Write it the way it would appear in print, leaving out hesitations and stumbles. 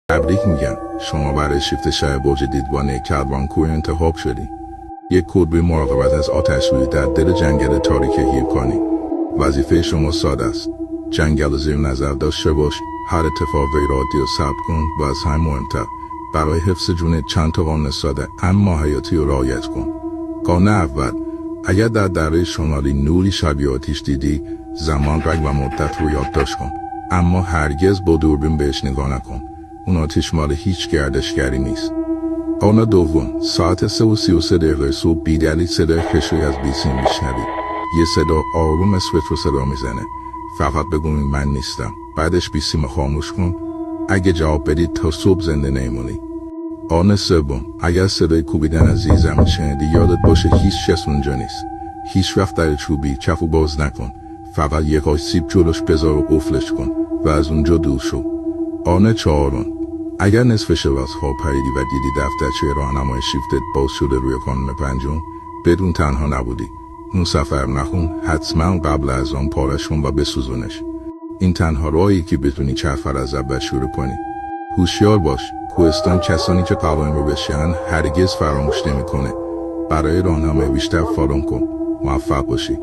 تبریک میگم، شما برای شیفت شهر برج دیدبان کلبانکوی انتخاب شدی. یک کودبوی مراقبت از آتش‌سوزی در دل جنگل تاریک هیرکانی. وظیفه شما ساده است. جنگل زیر نظر داشته باش، هر اتفاق غیرعادی رو ثبت کن و از همه مهمتر برای حفظ جون چند تا قانون ساده اما حیاتی رو رعایت کن. قانون اول: اگر در دره شمالی نوری شبیه آتش دیدی، زمان، رنگ و مدت رو یادداشت کن، اما هرگز با دوربین بهش نگاه نکن. اون آتش مال هیچ گردشگری نیست. قانون دوم: ساعت 3:33 صبح بیدلیل صدای خشوی از بیسیم میشنوی. یه صدا آروم اسویت رو صدا میزنه. فقط بگو من نیستم. بعدش بیسیم خاموش کن. اگه جواب بدی تا صبح زنده نمیمونی. قانون سوم: اگر صدای کوبیدن از زیر زمین شنیدی، یادت باشه هیچ کس اونجا نیست. هیچ وقت در چوبی کفو باز نکن. فقط یک آش سیب جلوش بذار و قفلش کن و از اونجا دور شو. قانون چهارم: اگر نصف شب از خواب پریدی و دیدی دفترچه راهنمای شیفتت باز شده روی قانون پنجم، بدون تنها نبودی. اون سفر نخون، حتما قبل از آن پارش کن و بسوزونش. این تنها راهی که بتونی چرخه از اول شروع کنی. هوشیار باش، کوهستان کسانی که قوانین رو بشکنن هرگز فراموش نمیکنه. برای راهنمای بیشتر فالو کن. موفق باشی.